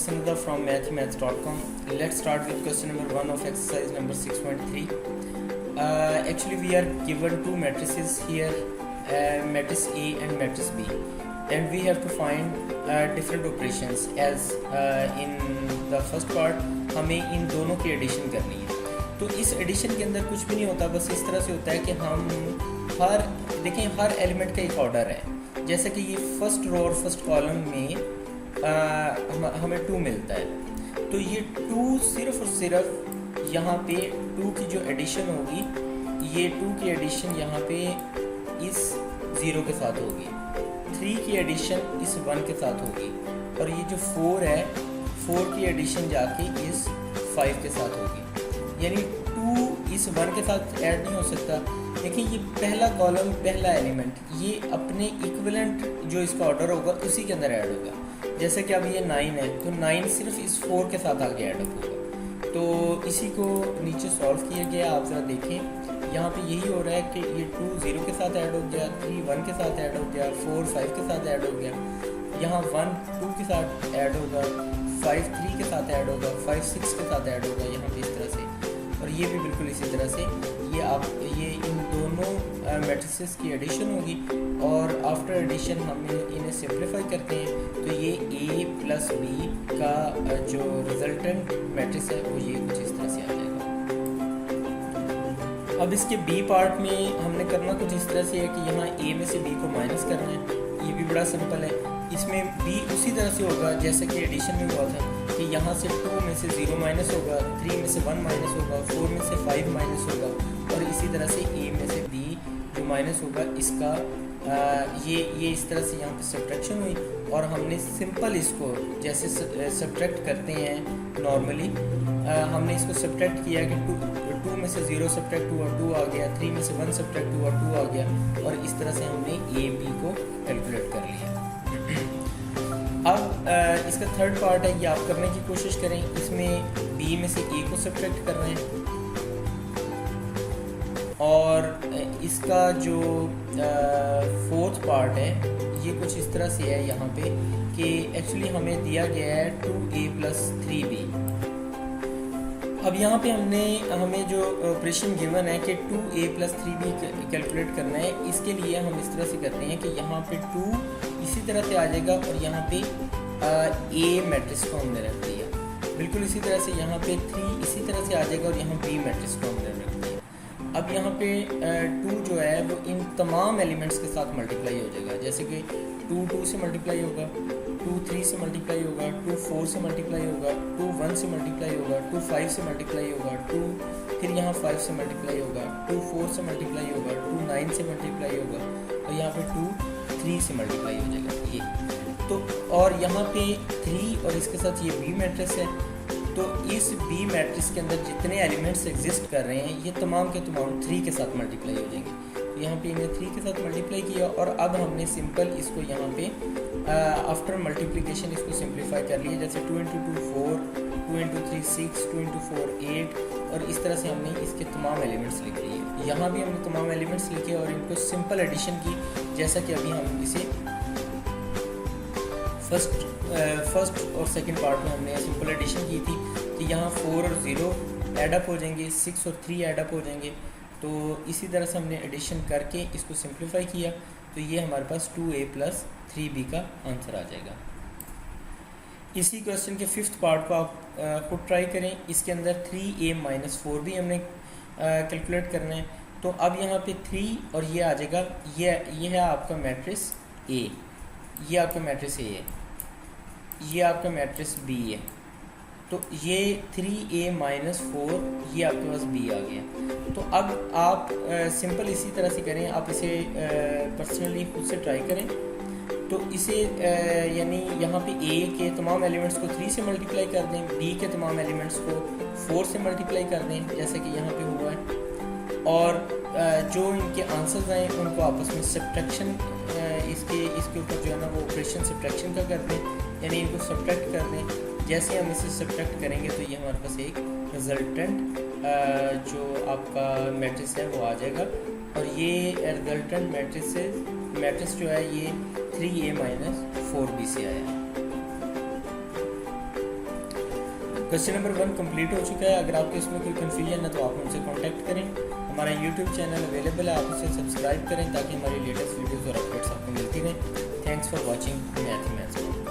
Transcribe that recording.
Sanada from mathemaths.com. Let's start with question number 1 of exercise number 6.3. Actually we are given two matrices here, matrix A and matrix B, and we have to find different operations as in the first part हमें इन दोनों की addition करनी है. तो इस addition के अंदर कुछ भी नहीं होता, बस इस तरह से होता है कि हम हर एलिमेंट का एक ऑर्डर है. जैसे कि ये फर्स्ट रो और फर्स्ट कॉलम में हमें 2 मिलता है, तो ये 2 सिर्फ और सिर्फ यहाँ पे 2 की जो एडिशन होगी, ये 2 की एडिशन यहाँ पे इस 0 के साथ होगी, 3 की एडिशन इस 1 के साथ होगी, और ये जो 4 है 4 की एडिशन जाके इस 5 के साथ होगी. यानी 2 इस 1 के साथ ऐड नहीं हो सकता. देखिए ये पहला कॉलम, पहला एलिमेंट, ये अपने इक्विवेलेंट जो इसका ऑर्डर होगा उसी के अंदर ऐड होगा. जैसे कि अब ये 9 है, तो 9 सिर्फ इस 4 के साथ आगे ऐड होगा. तो इसी को नीचे सॉल्व किया गया. आप ज़रा देखें, यहाँ पे यही हो रहा है कि ये 2 0 के साथ ऐड हो गया, 3 1 के साथ ऐड हो गया, 4 5 के साथ ऐड हो गया, यहाँ 1 2 के साथ ऐड होगा, 5 3 के साथ ऐड होगा, 5 6 के साथ ऐड होगा, यहाँ पे इस तरह से. और ये भी बिल्कुल इसी तरह से ये इन दोनों मैट्रिसेस की एडिशन होगी, और आफ्टर एडिशन हम इन्हें सिंप्लीफाई करते हैं, तो ये A प्लस B का जो रिजल्टेंट मैट्रिक्स है वो ये कुछ इस तरह से आ जाएगा. अब इसके B पार्ट में हमने करना कुछ इस तरह से है कि यहाँ A में से B को माइनस करना है. ये भी बड़ा सिंपल है. इसमें B उसी तरह से होगा जैसे कि एडिशन में हुआ था कि यहाँ से 2 में से 0 माइनस होगा, 3 में से 1 माइनस होगा, 4 में से 5 माइनस होगा, और इसी तरह से A में से B जो माइनस होगा इसका ये इस तरह से यहाँ पे सब्ट्रैक्शन हुई. और हमने सिंपल इसको जैसे सब्ट्रैक्ट करते हैं नॉर्मली, हमने इसको सब्ट्रैक्ट किया कि 2 में से 0 सब्ट्रैक्ट हुआ 2 आ गया, 3 में से 1 सब्ट्रैक्ट हुआ 2 आ गया, और इस तरह से हमने A B को कैलकुलेट कर लिया. अब इसका थर्ड पार्ट है, ये आप करने की कोशिश करें. इसमें B में से A को सब्ट्रैक्ट कर रहे हैं, और इसका जो फोर्थ पार्ट है ये कुछ इस तरह से है यहाँ पे कि एक्चुअली हमें दिया गया है 2A प्लस 3B. अब यहाँ पे हमें जो ऑपरेशन गिवन है कि 2A प्लस 3B कैलकुलेट करना है. इसके लिए हम इस तरह से करते हैं कि यहाँ पे 2 इसी तरह से आ जाएगा, और यहाँ पे A मैट्रिक्स को हमने रख दिया. बिल्कुल इसी तरह से यहाँ पे 3 इसी तरह से आ जाएगा, और यहाँ B मैट्रिक्स को हमने रख दिया. अब यहाँ पे 2 जो है वो इन तमाम एलिमेंट्स के साथ मल्टीप्लाई हो जाएगा. जैसे कि 2 2 से मल्टीप्लाई होगा, 2 3 से मल्टीप्लाई होगा, 2 4 से मल्टीप्लाई होगा, 2 1 से मल्टीप्लाई होगा, 2 5 से मल्टीप्लाई होगा, 2 फिर यहाँ 5 से मल्टीप्लाई होगा, 2 4 से मल्टीप्लाई होगा, 2 9 से मल्टीप्लाई होगा, और यहाँ पे 2 3 से मल्टीप्लाई हो जाएगा ये. तो और यहाँ पे 3 और इसके साथ ये B मैट्रिक्स है. तो इस B मैट्रिक्स के अंदर जितने एलिमेंट्स एग्जिस्ट कर रहे हैं ये तमाम के तमाम 3 के साथ मल्टीप्लाई हो जाएंगे. तो यहाँ पे इन्हें 3 के साथ मल्टीप्लाई किया, और अब हमने सिंपल इसको यहाँ पे आफ्टर मल्टीप्लिकेशन इसको सिंप्लीफाई कर लिया. जैसे 2 × 2 4, 2 × 3 6, 2 × 4 8, और इस तरह से हमने इसके तमाम एलिमेंट्स लिख लिए. यहाँ भी हमने तमाम एलिमेंट्स लिखे और इनको सिंपल एडिशन की, जैसा कि अभी हम इसे फर्स्ट और सेकंड पार्ट में हमने सिंपल एडिशन की थी कि यहाँ 4 और 0 एडअप हो जाएंगे, 6 और 3 एडअप हो जाएंगे. तो इसी तरह से हमने एडिशन करके इसको सिंप्लीफाई किया, तो ये हमारे पास 2A प्लस 3B का आंसर आ जाएगा. इसी क्वेश्चन के 5th पार्ट को आप खुद ट्राई करें. इसके अंदर 3A माइनस 4B हमने कैलकुलेट करना है. तो अब यहाँ पे 3 और ये आ जाएगा, ये है आपका मैट्रिक्स A, ये आपका मैट्रिक्स A है, ये आपका मैट्रिक्स B है. तो ये 3A माइनस 4 ये आपके पास B आ गया. तो अब आप सिंपल इसी तरह से करें, आप इसे पर्सनली खुद से ट्राई करें. तो इसे यानी यहाँ पे A के तमाम एलिमेंट्स को 3 से मल्टीप्लाई कर दें, B के तमाम एलिमेंट्स को 4 से मल्टीप्लाई कर दें, जैसे कि यहाँ पे हुआ है, और जो इनके आंसर्स आए उनको आपस में सब्ट्रैक्शन इसके ऊपर जो है ना वो ऑपरेशन सब्ट्रैक्शन का कर दें, यानी इनको सब्ट्रैक्ट कर दें. जैसे हम इसे सब्ट्रैक्ट करेंगे तो ये हमारे पास एक रिजल्टेंट जो आपका मैट्रिक्स है वो आ जाएगा. और ये रिजल्टेंट मैट्रिक्स जो है ये 3A माइनस 4B से आया है. क्वेश्चन नंबर 1 कंप्लीट हो चुका है। अगर आपको इसमें कोई कन्फ्यूजन है तो आप हमसे कांटेक्ट करें। हमारा यूट्यूब चैनल अवेलेबल है, आप उसे सब्सक्राइब करें ताकि हमारी लेटेस्ट वीडियोज़ और अपडेट्स आपको मिलती रहें। Thanks for watching maths.